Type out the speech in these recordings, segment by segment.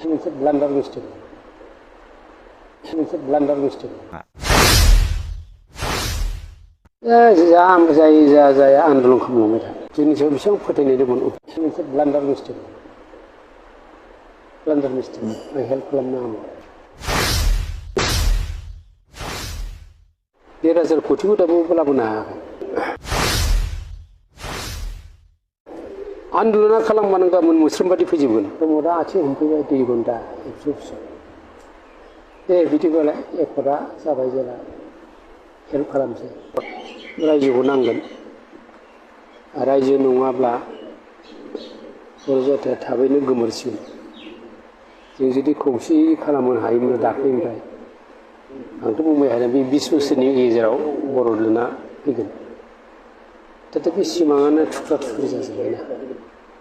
मोनसे ब्लान्डार मिस्टेक जाया आन्दोलन खालामलांबाय था जोंनि सायाव बेसेबां फोथायनाय दंमोन मोनसे ब्लान्डार मिस्टेक हेल्प खालामनाङामोन 1,000 कोटिखौ दाबो लाबोनो हायाखै आन्दोलना खालामबानो गाबोन मोस्रोमबादि फैजोबगोन प्रमदा आथिं हमफैबाय 2 घन्टा एबसु दे बिदिबालाय एकरा जाबाय जेला हेल्प खालामसै रायजोखौ नांगोन रायजो नङाब्ला बर' जाथिया थाबैनो गोमोरसिगोन जों जुदि खौसेयै खालामनो हायोमोन दाख्लैनिफ्राय आंथ' बुंबाय थादों बे 20 बोसोरनि गेजेराव बर'लेण्डआ फैगोन दा बे सिमाङानो थुख्रा थुख्रि जाजोब्बायना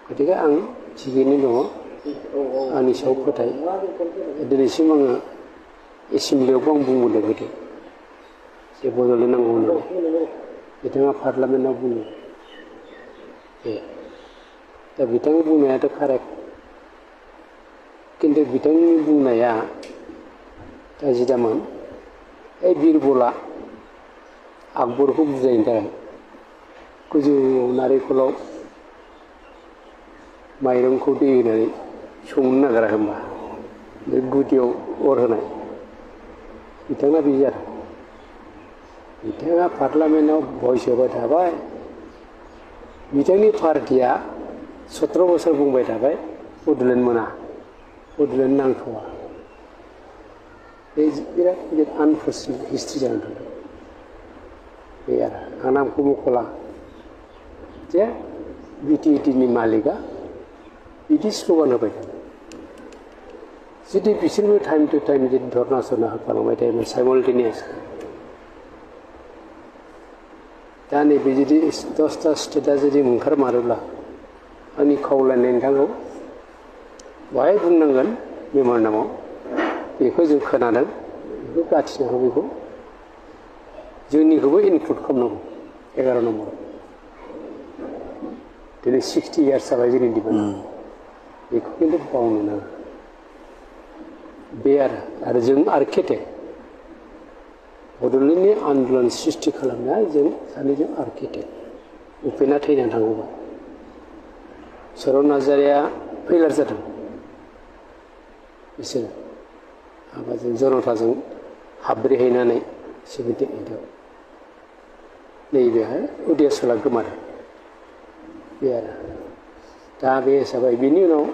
गतिके आं थिगैनो दङ आंनि सायाव फोथाय दिनैसिम आङो एसेमब्लियावबो आं बुंबोदों गोदो जे बड'लेण्ड नांगौ होननानै बिथाङा पार्लामेन्टआव बुङो दा बिथांनि बुंनायाथ' कारेक्ट खिन्थु बिथांनि बुंनाया गाज्रिदामोन बिरबला आकबरखौ बुजायनो थाखाय गोजौआव नारेंखलाव माइरंखौ दै होनानै संनो नागिरा होनबा बे गुदियाव अर होनाय बिथाङा बे जादों बिथाङा पार्लामेन्टआव भइस होबाय थाबाय बिथांनि पार्टिया 17 बोसोर बुंबाय थाबाय बड'लेण्ड मोना बड'लेण्ड नांथ'वा बे बिराद गिदिर आनफर्चुनेट हिस्ट्रि जानानै थांदों बे आरो आं नामखौ मख'ला जे बिटिएडिनि मालिकआ बिदि स्ल'गान होबाय थादों जुदि बिसोरबो टाइम टु टाइम जुदि धरना सरना होखालांबाय थायोमोन साइमल्टेनियास दा नैबे जुदि 10टा स्टेटआ जुदि ओंखारमारोब्ला आंनि खावलायनाय नोंथांखौ बाहाय बुंनांगोन मेम'रेन्डामाव बेखौ जों खोनादों बेखौ गाथिनांगौ बेखौ जोंनिखौबो इनक्लुड खालामनांगौ 11 नम्बराव दिनै 60 इयार्स जाबाय जोंनि डिमान्ड बेखौ खिन्थु बावनो नाङा बे आरो जों आर्किटेक्ट बड'लेण्डनि आन्दोलन सृष्टि खालामनाया जों सानैजों आर्किटेक्ट उपेना थैनानै थाङोबा चरन नार्जारिया फेलार जादों बिसोरो माबाजों जनताजों हाब्रेहैनानै 78आव नैबेहाय उदियासला गोमादों बे आरो दा बे हिसाबै बिनि उनाव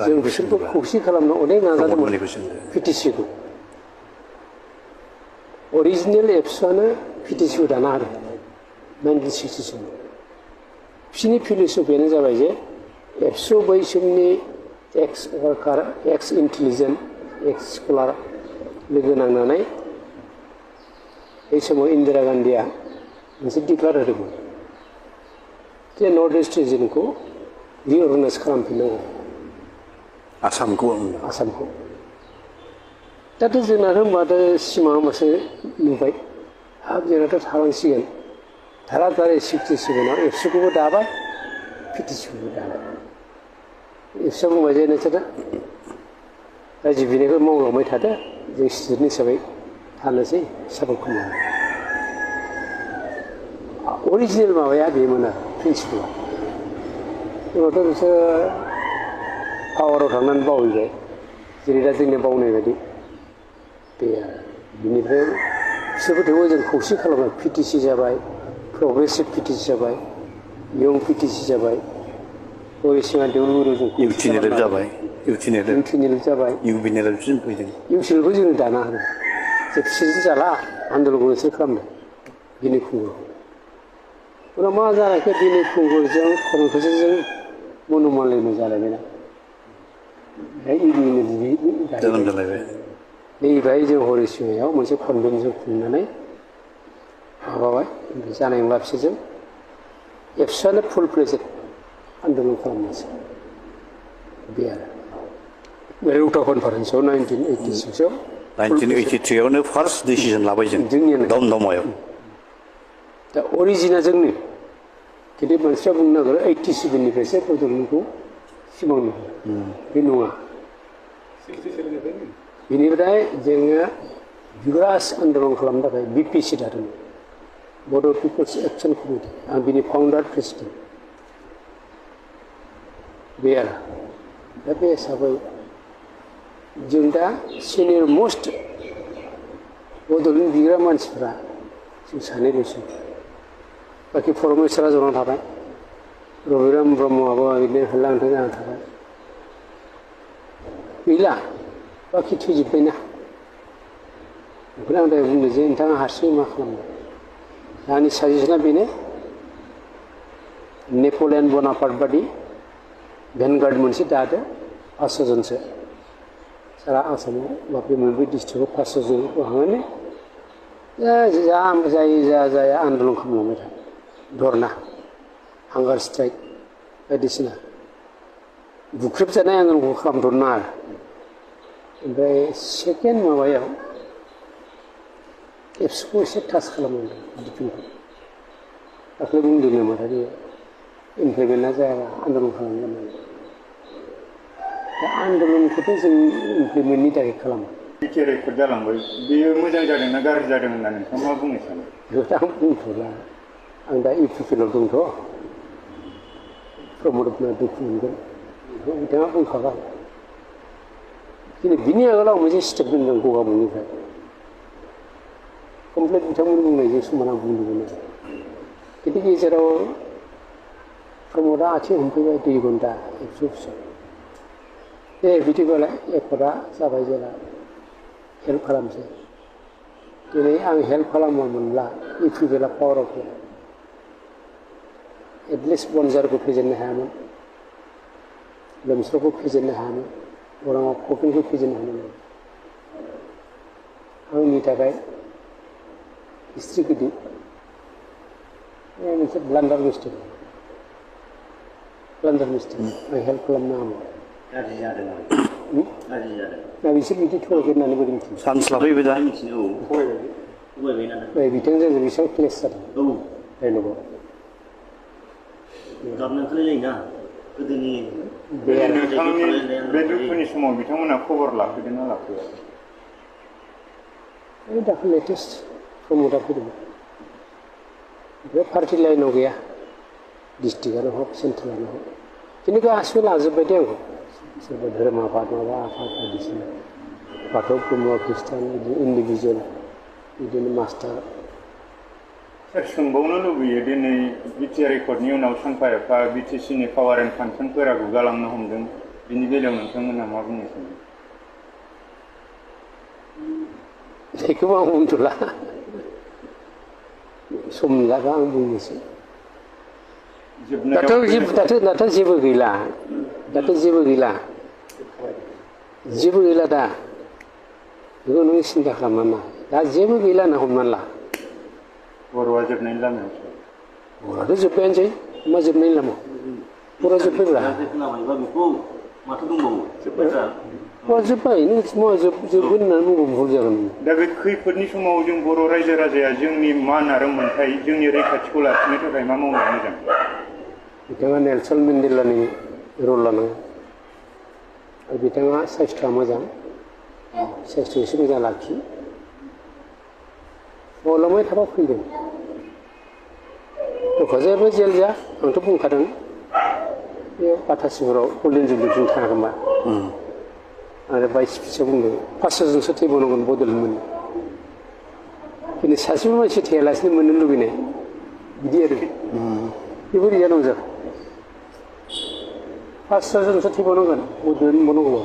जों बिसोरखौ खौसे खालामनो अनेक नाजादोंमोन पिटिसिखौ अरिजिनेल एबसुआनो पिटिसिखौ दाना होदों 1967 बिसोरनि फिलसफियानो जाबाय जे एबसु बै समनि एक्स वार्कार एक्स इन्टेलिजेन्ट एक्स स्कलार लोगो नांनानै बै समाव इन्दिरा गान्धीया मोनसे डिक्लार होदोंमोन जे नर्थ इस्ट रिजनखौ रिअर्गानाइज खालामफिननांगौ आसामखौ दाथ' जोंनाथ' होनबाथ' सिमाङा मासे नुबाय हाब जोंनाथ' थालांसिगोन धाराधारि 67आव एबसुखौबो दाबाय पिटिसिखौबो दाबाय एबसुआ बुंबाय जे नोंसोरो रायजो बिनायखौ मावलांबाय थादो जों स्टुडेन्ट हिसाबै थानोसै सापर्ट खालामो अरिजिनेल माबाया बेमोन आरो प्रिन्सिपला उनावथ' बिसोर पावाराव थांनानै बावहैबाय जेरै दा जोंनि बावनाय बायदि बे आरो बिनिफ्राय बिसोरबो थेवबो जों खौसे खालामबाय पिटिसि जाबाय प्रग्रेसिभ पिटिसि जाबाय यं पिटिसि जाबाय हरिसिङा देउलुरु जों इउटिनेल जाबाय इउसिनेलखौ जोङो दाना होदों जे बिसोरजों जाला आन्दोलनखौ नोंसोर खालामदों बिनि खुंगुर उनाव मा जानायखो बिनि खुंगुरजों खरंखोजों मन'मालिनि जालायबायना नैबेहाय जों हरिसिङायाव मोनसे कनभेन्सन खुंनानै माबाबाय जानाय नंला बिसोरजों एबसुआनो फुल प्लेजेड आन्दोलन खालामनोसै बे आरो रौता कनफारेन्सआव 1986आव 1983आवनो फार्स्ट डिसिजन लाबाय जों दमदमायाव दा अरिजिना जोंनि खिन्थु मानसिफ्रा बुंनो नागिरो 87निफ्रायसो बड'लेण्डखौ सिमां नुयो बे नङा बेनिफ्राय जोङो बिग्रास आन्दलन खालामनो थाखाय BPC दादोंमोन, बड' पिपल्स एक्सन कमिटि। आं बिनि फाउन्डार प्रेसिडेन्ट। बे आरो दा बे हिसाबै जों दा सिनियर मस्ट बड'लेण्ड बिग्रा मानसिफ्रा जों सानैल'सै। बाखि परमेश्वरा जना थाबाय, रबिराम ब्रह्मआबो बिदिनो होलांथों जाना थाबाय, गैला, बाखि थैजोब्बायना। ओंखायनो आं दहाय बुंदों जे नोंथाङा हारसिङै मा खालामदों। आंनि साजेसना बेनो, नेपलियन बनापार्ट बादि भेनगार्ड मोनसे दादो, 500 जनसो सारा आसामाव बा बे मोनब्रै डिस्ट्रिक्टआव 500 जन बोखांनानै जाया आन्दलन खालामलांबाय था, धरना, हांगार स्ट्राइक बायदिसिना बुख्रेबजानाय आन्दलनखौ खालामथ'नो नाङा आरो। ओमफ्राय सेकेन्ड माबायाव एबसुखौ एसे टाच खालामनांगौ डिफेन्सखौ। दाख्लै बुंदोंनो माथो इमप्लिमेन्टआ जायाबा आन्दलन खालामगोन। दा आन्दलनखौथ' जों इमप्लिमेन्टनि थाखाय खालामा। बिटिआर रेकर्ड जालांबाय, बेयो मोजां जादोंना गाज्रि जादों होनना नोंथाङा मा बुंनो सानो? बेखौथ' आं बुंथ'ला। आं दा इउपिपिएलआव दंथ', प्रमद कुमारा दुखु मोनगोन बेखौ बिथाङा बुंखाबाय। खिन्थु बिनि आगोलाव मोनसे स्टेप दोनदों गगामुगनिफ्राय, कमप्लिट बिथांमोन बुंनायजों समान आं बुंदोंमोन आरो। खिन्थु गेजेराव प्रमदआ आथिं हमफैबाय 2 घन्टा एबसु अफिसाव। दे बिदिबालाय एकर्डआ जाबाय जेला हेल्प खालामसै। दिनै आं हेल्प खालामामोनब्ला इउपिपिएलआ पावाराव फैया। एटलिस्ट बनजारखौ फेजेननो हायामोन, लोमस्रावखौ फेजेननो हायामोन, गौराङाव कपिलखौ फेजेननो हायामोन। आंनि थाखाय हिस्ट्रि गिदिर मोनसे ब्लान्डार मिस्टेक, आं हेल्प खालामनो हायामोन। गाज्रि जादों आरो गाज्रि जादों दा बिसोर बिदि थगायगोन होननानै बोरै मिथियो? चान्स लाफैबाय दा। मिथिनो औ थगायबाय नालाय बिथांजों बेसेबां क्लेस जादों औ रायनोबो गाबनो ओंखारलायलायोना गोदोनि नोंथांनि बे दुखुनि समाव बिथांमोना खबर लाफैदों ना लाफैया? दाख्लै लेटेस्ट प्रमदआ फैदोंमोन। बे पार्टि लाइनाव गैया, डिस्ट्रिक्टआनो हक सेन्ट्रेलानो हक, खिन्थु गासिबो लाजोब्बाय दे आंखौ। सोरबा धोरोम आफाद माबा आफाद बायदिसिना, बाथौ ब्रह्म ख्रिस्टान बिदिनो इन्डिभिजुवेल बिदिनो मास्टार। सोर सोंबावनो लुबैयो, दिनै बिटिआर रेकर्डनि उनाव सानफा एफा बिटिसिनि पावार एन्ड फांसनफोरा गुगालांनो हमदों, बिनि बेलायाव नोंथांमोनहा मा बुंनो सानो? बेखौबो आं बुंथ'ला, सम मोनलाबा आं बुंनोसै। दाथ' जेबो गैला, जेबो गैला दा। बेखौ नों सिन्था खालामनाङा, दा जेबो गैला होनना हमनानै ला। बर'आ जोबनायनि लामायावसो। बर'आथ' जोब्बायानोसै, मा जोबनायनि लामा? बर'आ जोब्बायब्रा। खोनाबायबा बेखौ माथो दंबावो? जोब्बायब्रा। जोब्बाय, नों मा जोबगोन होननानै बुंबा भुल जागोन। दा बे खैफोदनि समाव जों बर' रायजो राजाया जोंनि मान आरो मोन्थाय, जोंनि रैखाथिखौ लाखिनो थाखाय मा मावनाया मोजां? बिथाङा नेलसन मेन्डेलानि रल लानांगौ। आरो बिथाङा साइस्थ'आ मोजां, साइस्थ' एसे मोजां लाखि। मावलांबाय थाबा फैगोन। क'क्राझारबो जेल जा, आंथ' बुंखादों बे बाथासिफोराव गल्डेन जुबलिजों थाङाखैमा। आरो बाइस स्पिचआव बुंदों 500 जनसो थैबावनांगोन बड'लेण्ड मोननो। खिन्थु सासेबो मानसि थैयालासिनो मोननो लुबैनाय बिदि आरो बेबो रिजानाव जागोन। 500 जनसो थैबावनांगोन बड'लेण्ड मोनबावनांगौबा।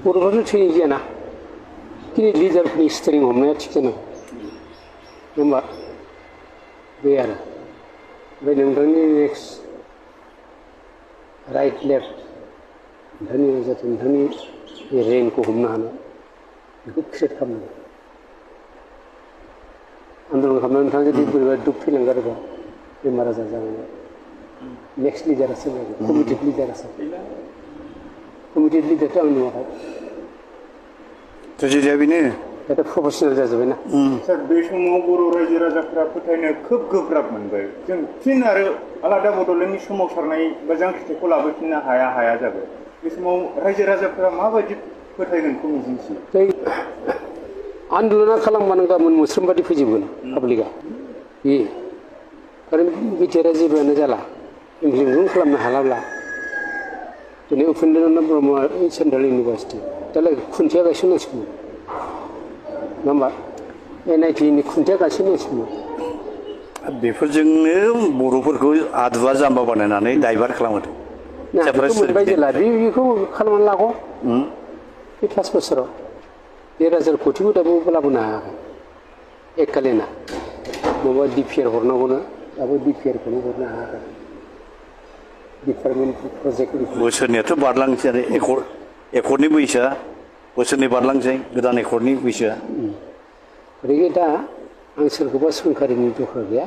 बर'फ्राथ' थैनाय जायाना, खिन्थु लिडारफोरनि स्टेरिं हमनाया थिग जानांगौ, नङा होमबा? बे आरो ओमफ्राय नोंथांनि नेक्स्ट राइट लेफ्ट नोंथांनि जाहाथे नोंथांनि रेंकखौ हमनो हानाय बेखौ क्रिएट खालामनांगौ। आन्दलन खालामनानै नोंथाङा जुदि बोरैबा दुख फैलांगारोबा बेमार आजार जानानै नेक्स्ट लिडारा सोलायगोन, कमिटेड लिडारासो। कमिटेड लिडारथ' आं नुवाखै। ट्रेजेडिया बेनो दा प्रफेसनेल जाजोब्बायना। सार, बे समाव बर' रायजो राजाफ्रा फोथायनो खोब गोब्राब मोनबाय। जों फिन आरो आलादा बड'लेण्डनि सोमावसारनाय बा जांख्रिथायखौ लाबोफिननो हाया जाबाय। बे समाव रायजो राजाफोरा माबायदि फोथायगोनखौ मिजिंथियो? बै आन्दलना खालामबानो गाबोन मोस्रोमबादि फैजोबगोन पाब्लिकआ बे खारन बिटिआरआ जेबोआनो जाला इमप्लिमेन्ट खालामनो हालाब्ला दिनै उपेन्द्रनाथ ब्रह्मआ सेन्ट्रेल इउनिभारसिटि दालाय खुन्थिया गायसननांसिगौमोन नङा होमबा NIT-नि खुन्थिया गायसननांसिगौमोन बेफोरजोंनो बर'फोरखौ आदुवा जाम्बा बानायनानै डाइभार्ट खालामदों बेखौ मोनबाय जेला बेखौ खालामनानै लागौ बे 5 बोसोराव 1,000 कोटिबो दाबो लाबोनो हायाखै एककालीना माबा DPR हरनांगौनो दाबो DPR-खौनो हरनो हायाखै डिपार्टमेन्ट प्रजेक्ट बोसोरनियाथ' बारलांसै आरो एकर्डनि बैसोआ बोसोरनै बारलांसै गोदान एकर्डनि बैसोआ ओरैनो दा आं सोरखौबा सोंखारिनि दरखार गैया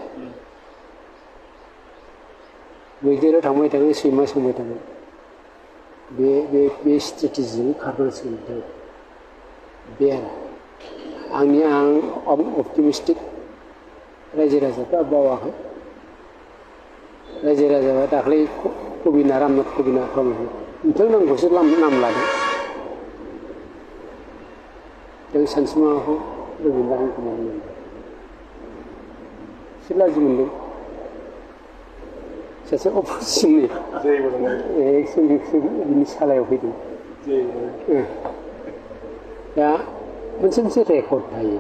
मैदेराव थांबाय थागोन सैमा सोंबाय थागोन बे स्ट्रेटेजिजों खारनांसिगोन बे आरो आं अपटिमिस्टिक रायजो राजाफ्रा बावाखै रायजो राजाफ्रा दाख्लै कबिना रामनाथ कबिना खालामो बिथांमोनखौसो नाम लादों जों सानसुमाखौ रबिन्द्र कुमार मोनदों एसे लाजि मोनदों सासे अफिसनि बिनि सालायाव फैदों दा मोनसे रेकर्ड थायो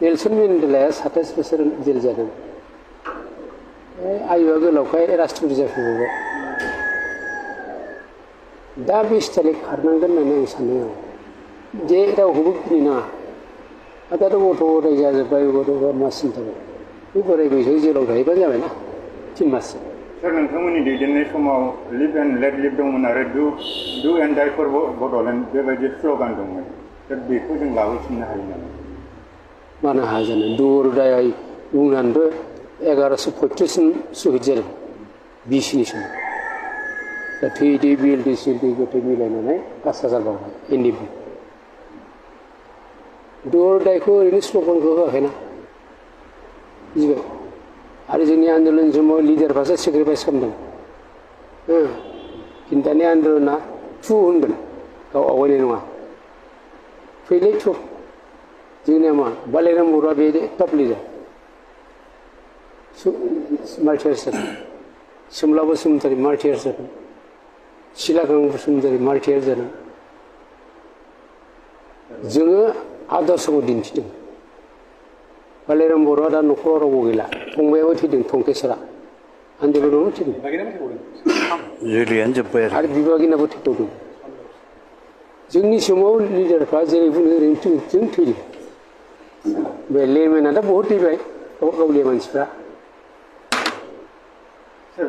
नेलसन मेन्डेलाया 27 बोसोर जेल जादों आयुआ गोलावखाय राष्ट्रपति जाफैबाय दा बे स्टाइलै खारनांगोन होननानै आं सानो जे रावखौबो गिनो नाङा दाथ' गथ' गथाय जाजोब्बाय गथ'फ्रा मा सिन्थाबाय बे बोराय बैसोआव जेलाव थाहैबानो जाबायना 3 माससो सार नोंथांमोननि दैदेननाय समाव लिभ एन्ड लेट लिभ दंमोन आरो डु एन्ड डाइ फर बड'लेण्ड बेबायदि स्ल'गान दंमोन दा बेखौ जों लाबोफिननो हायो नामा? मानो हाया जानो दर दाय बुंनानैथ' 1135 सुहिद जादों बिसिनि समाव दा थैदै बिएलटि सिएलटि गोथै मिलायनानै 5,000 बावबाय NDP दर दायखौ ओरैनो स्ल'गानखौ होआखैना बुजिबाय आरो जोंनि आन्दलन समाव लिडारफ्रासो सेक्रिफाइस खालामदों खिन्थु दानि आन्दलना थु होनगोन गाव आवगायनाय नङा फैलै थु जोंनिया मा बालाइराम बर'आ बे टप लिडार मार्टियार्स जादों सोमला बसुमतारी मार्टियार्स जादों सिलागां बसुमतारी मार्टियार्स जादों जोङो आदर्शखौ दिन्थिदों बालाइराम बर'आ दा न'खराव रावबो गैला फंबायाबो थैदों टंकेश्वरा आन्दलनावनो थैदों जुलियानो जोब्बाय आरो बिबागिनाबो थैबावदों जोंनि समाव लिडारफ्रा जेरै बुङो ओरैनो जों थैदों बे लेमेना दा बहुद थैबाय गावलिया मानसिफ्रा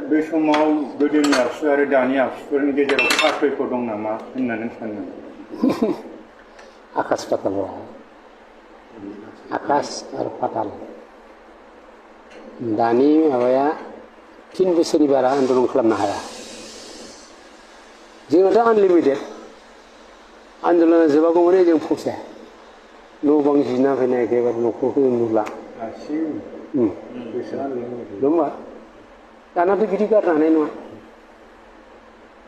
बे समाव गोदोनि आखु आरो दानि आखुफोरनि गेजेराव पार्थक्य दं नामा होननानै सानो आकाश पाताल आकाश आरो पाताल दानि माबाया 3 बोसोरनि बारा आन्दलन खालामनो हाया जोंनाथ' आनलिमिटेड आन्दलना जोबागौमानि जों फसाया न' बां जिना फैनाय एखेबारे न'खरखौ जों नुला नङा होमबा दानाथ' बिदि गारनो हानाय नङा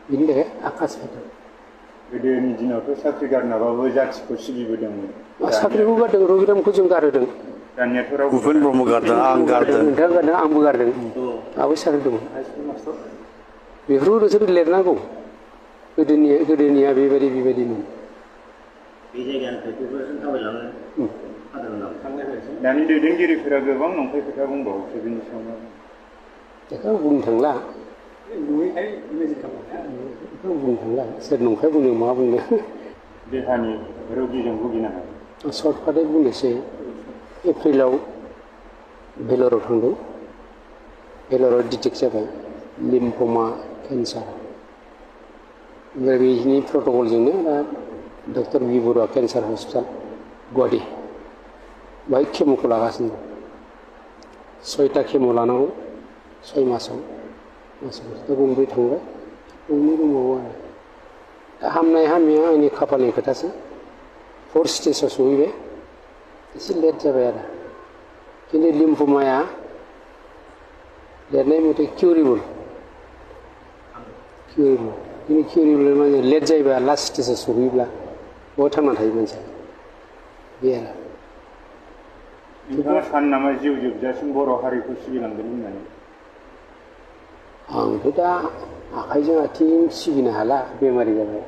बिनि थाखाय आकाश पाताल गोदोनि दिनावथ' साख्रि गारनाबाबो जाथिखौ सिबिबोदोंमोन साख्रिखौ गारदों रबिरामखौ जों गारहोदों दानियाथ' रावबो उपेन्द्र ब्रह्म गारदों आं गारदों नोंथाङा गारदों आंबो गारदों आंबो साख्रि दङ बेफोरखौ नोंसोर लिरनांगौ गोदोनिया बेबायदिमोन बे जायगानिफ्राय बेफोरजों थाबायलाङो दानि दैदेनगिरिफोरा गोबां नंखाय खोथा बुंबावोसो बेनि सायाव बेखौ बुंनो थांला सोर नंखाय बुंनो मा बुंनो देहानि रोगिजों भुगिनाङा सर्टकाटै बुंनोसै एप्रिलाव भेलराव थांदों भेलराव डिटेक्ट जाबाय लिम्फमा केन्सार ओमफ्राय बिनि प्रट'कलजोंनो दा डक्टर बि बरुवा केन्सार हस्पिटाल गुवाहाटि बाहाय केम'खौ लागासिनो दं 6टा केम' लानांगौ 6 मासाव दा गंब्रै थांबाय गंनै दंबावो आरो दा हामनाय हामैया आंनि खाफालनि खोथासो 4 स्टेजाव सहैबाय एसे लेट जाबाय आरो खिन्थु लिम्फमाया लिरनाय मथे किउरेबल किउरिबल माने लेट जायोबा लास्ट स्टेजाव सहैयोब्ला बहा थांना थायो मानसिया बे आरो नोंथाङा सानो नामा जिउ जोबजासिम बर' हारिखौ सिबिलांगोन होननानै? आंथ' दा आखाइजों आथिं सिगिनो हाला बेमारि जाबाय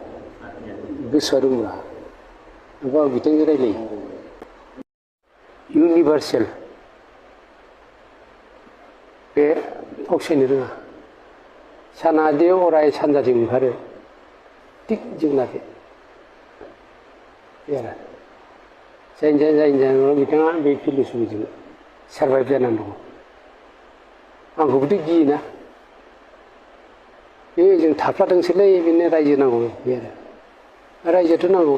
गोसोआ दंब्ला नङाबा बिथांजों रायलायो इउनिभार्सेल बे फावसायनो रोङा सानादि अराय सानजाथिं ओंखारो थिग जोंना बे आरो जायनि जाहोनाव बिथाङा बे फिलसफिजों सारभाइभ जानानै दङ आंखौबोथ' गियोना बे जों थाफ्लादोंसोलै बेनो रायजो नांगौ बे आरो रायजोआथ' नांगौ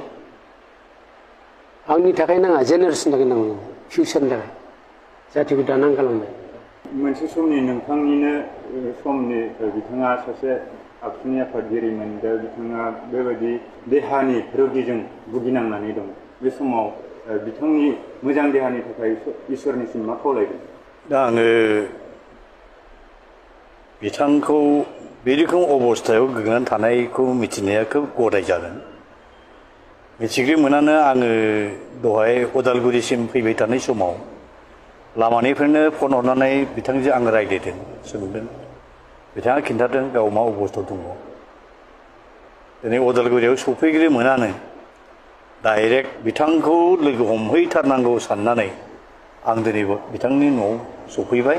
आंनि थाखाय नाङा जेनेरेसननि थाखाय नांगौ फिउचारनि थाखाय जाथिखौ दानानै गालांनाय मोनसे समनि नोंथांनिनो समनि बिथाङा सासे आबसुनि आफादगिरिमोन दा बिथाङा बेबायदि देहानि रोगिजों भुगिनांनानै दं बे समाव बिथांनि मोजां देहानि थाखाय इसोरनिसिम मा खावलायगोन? दा आङो बिथांखौ बे रोखोम अबस्थायाव गोग्लैनानै थानायखौ मिथिनाया खोब गदाय जागोन मिथिग्रो मोनानो आङो दहाय उदालगुरिसिम फैबाय थानाय समाव लामानिफ्रायनो फन हरनानै बिथांजों आं रायज्लायदों सोंदों बिथाङा खिन्थादों गाव मा अबस्थायाव दङ दिनै उदालगुरियाव सफैग्रो मोनानो डाइरेक्ट बिथांखौ लोगो हमहैथारनांगौ साननानै आं दिनै बिथांनि न'आव सफैबाय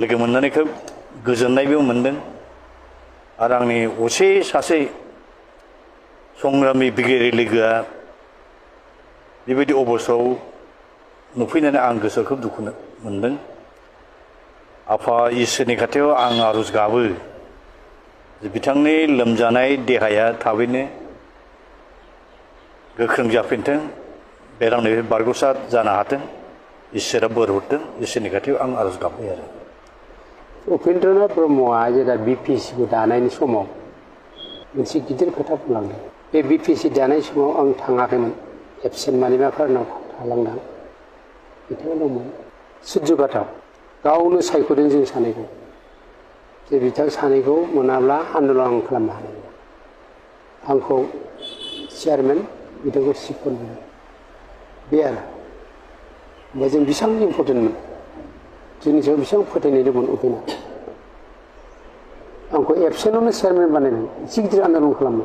लोगो मोननानै खोब गोजोननायबो मोनदों आरो आंनि असे सासे संग्रामि बिगियारि लोगोआ बेबायदि अबस्थायाव नुफैनानै आं गोसोआव खोब दुखु मोनदों आफा इसोरनि खाथियाव आं आरज गाबो जे बिथांनि लोमजानाय देहाया थाबैनो गोख्रों जाफिनथों बेरामनिफ्राय बारग'सार जानो हाथों इसोरा बोर हरथों इसोरनि खाथियाव आं आरज गाबबाय आरो उपेन्द्रनाथ ब्रह्मआ जेब्ला बिपिएससिखौ दानायनि समाव मोनसे गिदिर खोथा बुंलांदों बे बिपिएससि दानाय समाव आं थाङाखैमोन एबसेन्ट मानिबा खारनाव थालांदों बिथाङा दंमोन सुजुगाथाव गावनो सायख'दों जों सानैखौ जे बिथां सानैखौ मोनाब्ला आन्दलन खालामनो हानाय नङा आंखौ चेयारमेन बिथांखौ चिफ कनभेनार बे आरो ओमफ्राय जों बेसेबां इम्पर्टेन्टमोन जोंनि सायाव बेसेबां फोथायनाय दंमोन उपेना आंखौ एबसेन्टआवनो चेयारमेन बानायदों एसे गिदिर आन्दलन खालामनो